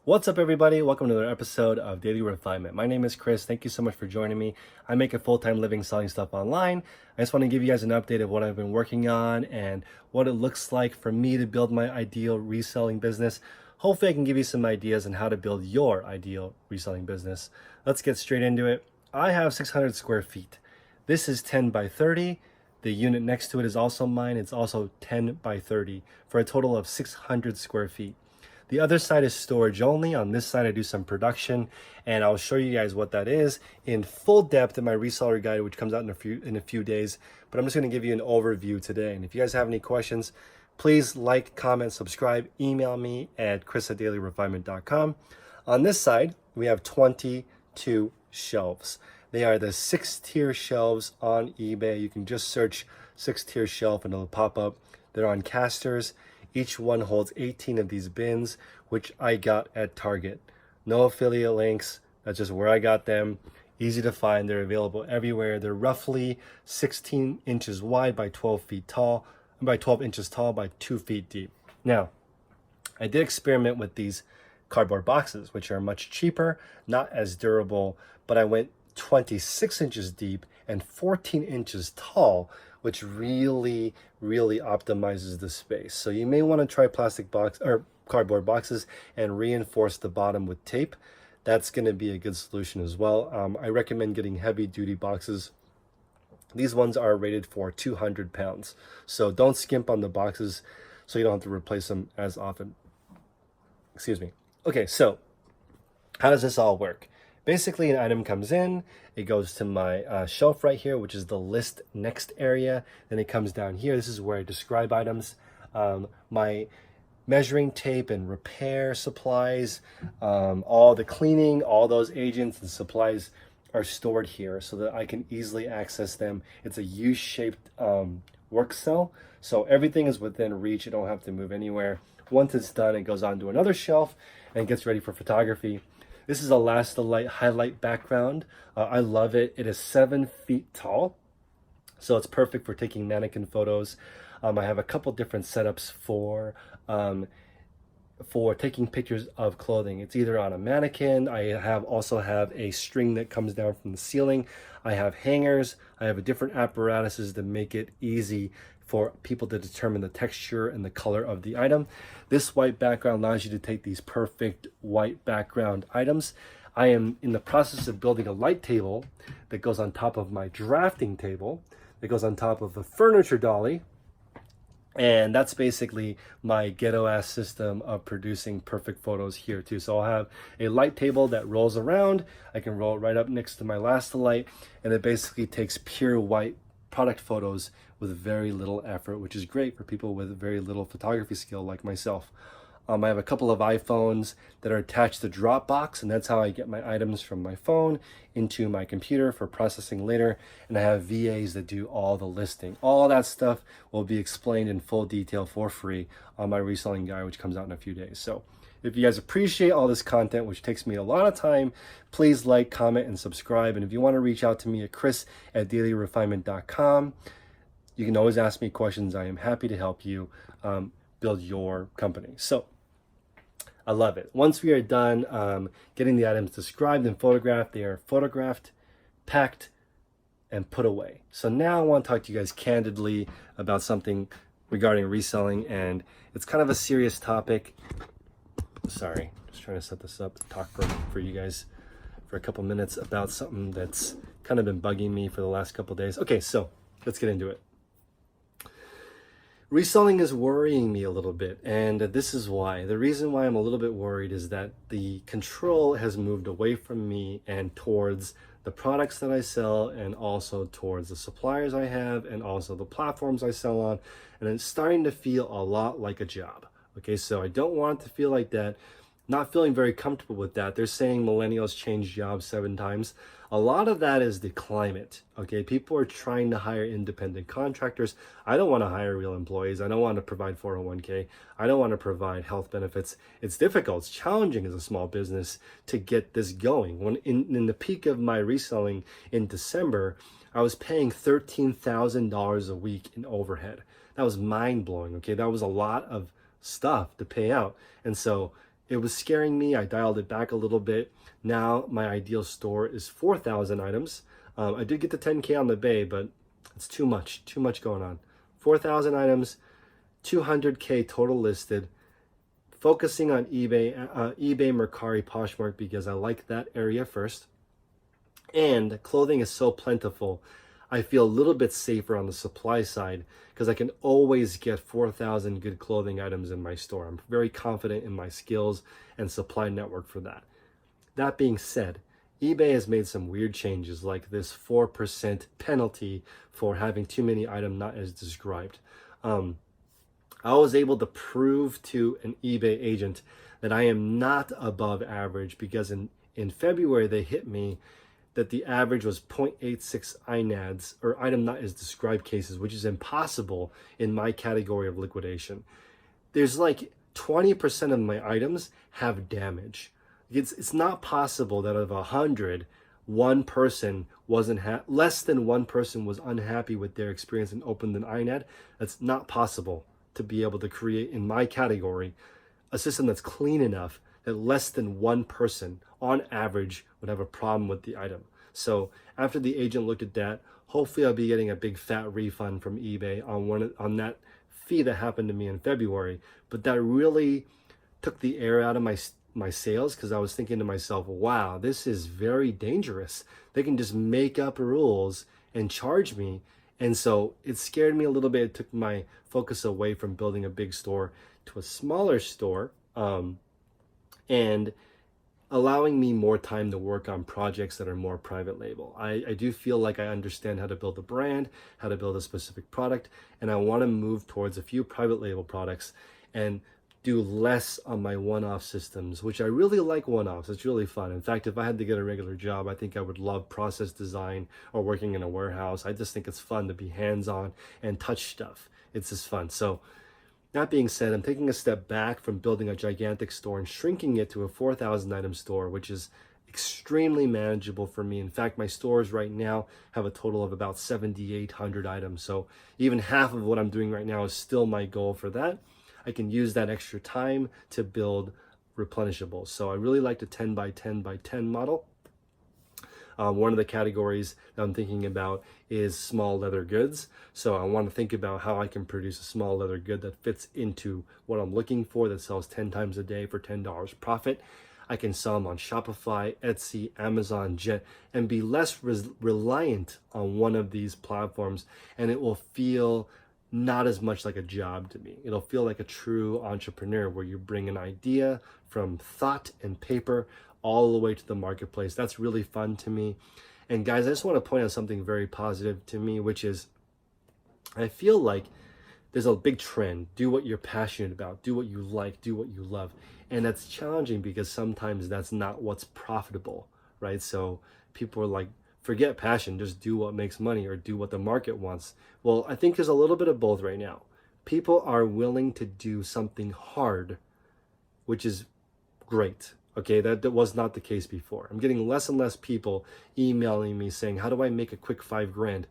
What's up, everybody? Welcome to another episode of Daily Refinement. My name is Chris. Thank you so much for joining me. I make a full-time living selling stuff online. I just want to give you guys an update of what I've been working on and what it looks like for me to build my ideal reselling business. Hopefully, I can give you some ideas on how to build your ideal reselling business. Let's get straight into it. I have 600 square feet. This is 10 by 30. The unit next to it is also mine. It's also 10 by 30 for a total of 600 square feet. The other side is storage only. On this side, I do some production, and I'll show you guys what that is in full depth in my reseller guide, which comes out in a few days. But I'm just going to give you an overview today. And if you guys have any questions, please like, comment, subscribe, email me at chris@dailyrefinement.com. On this side, we have 22 shelves. They are the 6-tier shelves on eBay. You can just search 6-tier shelf and it'll pop up. They're on casters. Each one holds 18 of these bins, which I got at Target. No affiliate links. That's just where I got them. Easy to find. They're available everywhere. They're roughly 16 inches wide by 12 feet tall, by 12 inches tall by 2 feet deep. Now, I did experiment with these cardboard boxes, which are much cheaper, not as durable, but I went 26 inches deep and 14 inches tall, which really optimizes the space. So you may want to try plastic box or cardboard boxes and reinforce the bottom with tape. That's going to be a good solution as well. I recommend getting heavy duty boxes. These ones are rated for 200 pounds. So don't skimp on the boxes so you don't have to replace them as often. Excuse me. Okay, so how does this all work? Basically, an item comes in, it goes to my shelf right here, which is the list next area. Then it comes down here. This is where I describe items. My measuring tape and repair supplies, all the cleaning, all those agents and supplies are stored here so that I can easily access them. It's a U-shaped work cell, so everything is within reach. You don't have to move anywhere. Once it's done, it goes on to another shelf and gets ready for photography. This is a Elastolite highlight background. I love it. It is 7 feet tall, so it's perfect for taking mannequin photos. I have a couple different setups for taking pictures of clothing. It's either on a mannequin. I also have a string that comes down from the ceiling. I have hangers. I have different apparatuses to make it easy for people to determine the texture and the color of the item. This white background allows you to take these perfect white background items. I am in the process of building a light table that goes on top of my drafting table, that goes on top of the furniture dolly. And that's basically my ghetto ass system of producing perfect photos here too. So I'll have a light table that rolls around. I can roll it right up next to my Elastolite, and it basically takes pure white product photos with very little effort, which is great for people with very little photography skill like myself. I have a couple of iPhones that are attached to Dropbox, and that's how I get my items from my phone into my computer for processing later. And I have VAs that do all the listing. All that stuff will be explained in full detail for free on my reselling guide, which comes out in a few days. So if you guys appreciate all this content, which takes me a lot of time, please like, comment, and subscribe. And if you want to reach out to me at chris@dailyrefinement.com, you can always ask me questions. I am happy to help you build your company. So I love it. Once we are done getting the items described and photographed, they are photographed, packed, and put away. So now I want to talk to you guys candidly about something regarding reselling, and it's kind of a serious topic. Sorry, just trying to set this up, talk for you guys for a couple minutes about something that's kind of been bugging me for the last couple days. Okay, so let's get into it. Reselling is worrying me a little bit, and this is why. The reason why I'm a little bit worried is that the control has moved away from me and towards the products that I sell, and also towards the suppliers I have, and also the platforms I sell on, and it's starting to feel a lot like a job. Okay, so I don't want it to feel like that. Not feeling very comfortable with that. They're saying millennials change jobs 7 times. A lot of that is the climate. Okay, people are trying to hire independent contractors. I don't want to hire real employees. I don't want to provide 401k. I don't want to provide health benefits. It's difficult. It's challenging as a small business to get this going. When in the peak of my reselling in December, I was paying $13,000 a week in overhead. That was mind blowing. Okay, that was a lot of stuff to pay out, and so it was scaring me. I dialed it back a little bit. Now my ideal store is 4,000 items. I did get the 10K on the bay, but it's too much going on. 4,000 items, 200K total listed, focusing on eBay, Mercari, Poshmark, because I like that area first. And clothing is so plentiful, I feel a little bit safer on the supply side because I can always get 4,000 good clothing items in my store. I'm very confident in my skills and supply network for that. That being said, eBay has made some weird changes, like this 4% penalty for having too many items not as described. I was able to prove to an eBay agent that I am not above average because in February they hit me that the average was 0.86 INADs, or item not as described cases, which is impossible in my category of liquidation. There's like 20% of my items have damage. It's not possible that of 100, less than one person was unhappy with their experience and opened an INAD. That's not possible to be able to create in my category a system that's clean enough that less than one person on average would have a problem with the item. So after the agent looked at that, hopefully I'll be getting a big fat refund from eBay on that fee that happened to me in February. But that really took the air out of my sales, because I was thinking to myself, wow, this is very dangerous. They can just make up rules and charge me. And so it scared me a little bit. It took my focus away from building a big store to a smaller store, and allowing me more time to work on projects that are more private label. I do feel like I understand how to build a brand, how to build a specific product, and I want to move towards a few private label products and do less on my one-off systems, which I really like one-offs. It's really fun. In fact, if I had to get a regular job, I think I would love process design or working in a warehouse. I just think it's fun to be hands-on and touch stuff. It's just fun. So that being said, I'm taking a step back from building a gigantic store and shrinking it to a 4,000 item store, which is extremely manageable for me. In fact, my stores right now have a total of about 7,800 items. So even half of what I'm doing right now is still my goal for that. I can use that extra time to build replenishables. So I really like the 10 by 10 by 10 model. One of the categories that I'm thinking about is small leather goods. So I want to think about how I can produce a small leather good that fits into what I'm looking for, that sells 10 times a day for $10 profit. I can sell them on Shopify, Etsy, Amazon, Jet, and be less reliant on one of these platforms, and it will feel not as much like a job to me. It'll feel like a true entrepreneur, where you bring an idea from thought and paper all the way to the marketplace. That's really fun to me. And guys, I just want to point out something very positive to me, which is I feel like there's a big trend. Do what you're passionate about, do what you like, do what you love. And that's challenging because sometimes that's not what's profitable, right? So people are like, forget passion, just do what makes money or do what the market wants. Well, I think there's a little bit of both right now. People are willing to do something hard, which is great. Okay, that was not the case before. I'm getting less and less people emailing me saying, how do I make a quick $5,000?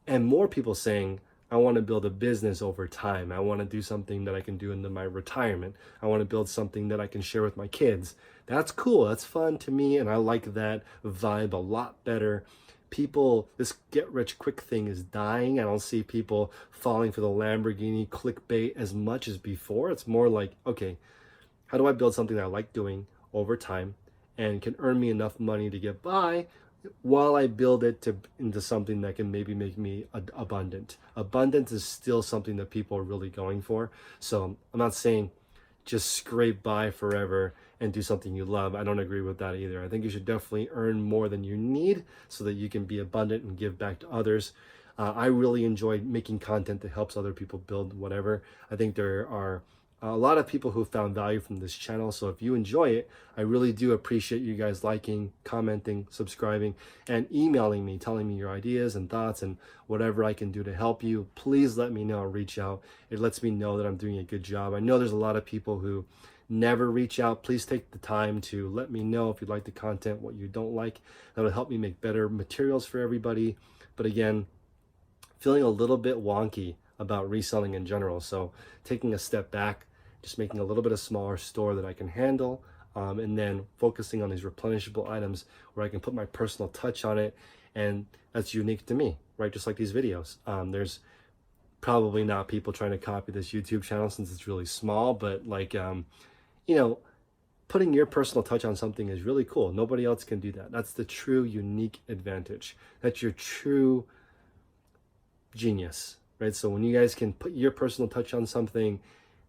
And more people saying, I want to build a business over time. I want to do something that I can do into my retirement. I want to build something that I can share with my kids. That's cool. That's fun to me. And I like that vibe a lot better. People, this get rich quick thing is dying. I don't see people falling for the Lamborghini clickbait as much as before. It's more like, okay, how do I build something that I like doing over time and can earn me enough money to get by while I build it into something that can maybe make me abundant. Abundance is still something that people are really going for. So I'm not saying just scrape by forever and do something you love. I don't agree with that either. I think you should definitely earn more than you need so that you can be abundant and give back to others. I really enjoy making content that helps other people build whatever. I think there are a lot of people who found value from this channel. So if you enjoy it, I really do appreciate you guys liking, commenting, subscribing, and emailing me, telling me your ideas and thoughts and whatever I can do to help you. Please let me know, reach out. It lets me know that I'm doing a good job. I know there's a lot of people who never reach out. Please take the time to let me know if you like the content, what you don't like. That'll help me make better materials for everybody. But again, feeling a little bit wonky about reselling in general. So taking a step back, just making a little bit of smaller store that I can handle, and then focusing on these replenishable items where I can put my personal touch on it, and that's unique to me, right? Just like these videos. There's probably not people trying to copy this YouTube channel since it's really small, but like, you know, putting your personal touch on something is really cool. Nobody else can do that. That's the true unique advantage. That's your true genius, right? So when you guys can put your personal touch on something,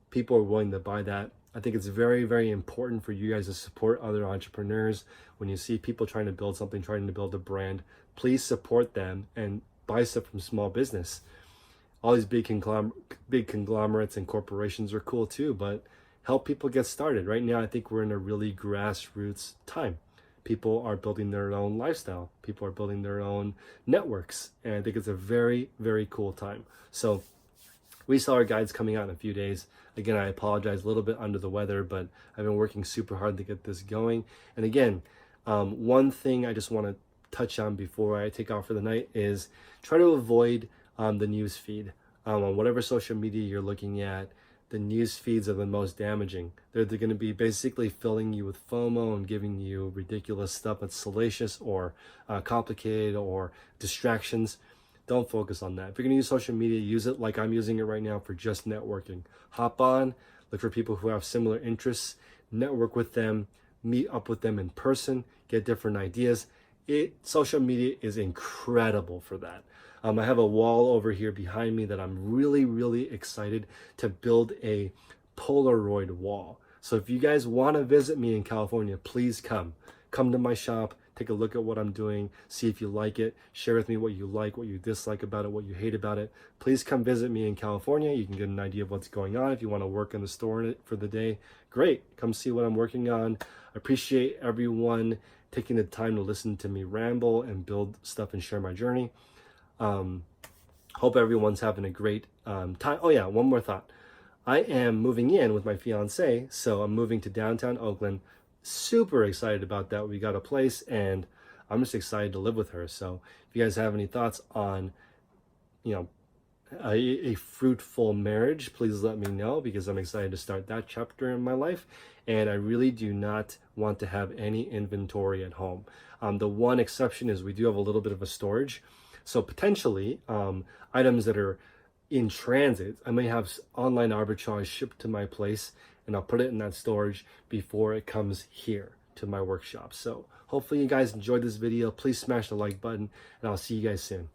people are willing to buy that. I think it's very, very important for you guys to support other entrepreneurs. When you see people trying to build something, trying to build a brand, please support them and buy stuff from small business. All these big conglomerates and corporations are cool too, but help people get started. Right now, I think we're in a really grassroots time. People are building their own lifestyle. People are building their own networks. And I think it's a very, very cool time. So we saw our guides coming out in a few days. Again, I apologize, a little bit under the weather, but I've been working super hard to get this going. And again, one thing I just want to touch on before I take off for the night is try to avoid the news feed. On whatever social media you're looking at, the news feeds are the most damaging. They're going to be basically filling you with FOMO and giving you ridiculous stuff that's salacious or complicated or distractions. Don't focus on that. If you're going to use social media, use it like I'm using it right now for just networking. Hop on, look for people who have similar interests, network with them, meet up with them in person, get different ideas. Social media is incredible for that. I have a wall over here behind me that I'm really, really excited to build a Polaroid wall. So if you guys want to visit me in California, please come. Come to my shop, take a look at what I'm doing, see if you like it, share with me what you like, what you dislike about it, what you hate about it. Please come visit me in California. You can get an idea of what's going on. If you want to work in the store for the day, great. Come see what I'm working on. I appreciate everyone taking the time to listen to me ramble and build stuff and share my journey. Hope everyone's having a great time. Oh yeah, one more thought. I am moving in with my fiance, so I'm moving to downtown Oakland. Super excited about that. We got a place and I'm just excited to live with her. So if you guys have any thoughts on, a fruitful marriage, please let me know, because I'm excited to start that chapter in my life. And I really do not want to have any inventory at home. The one exception is we do have a little bit of a storage. So potentially items that are in transit, I may have online arbitrage shipped to my place and I'll put it in that storage before it comes here to my workshop. So hopefully you guys enjoyed this video. Please smash the like button and I'll see you guys soon.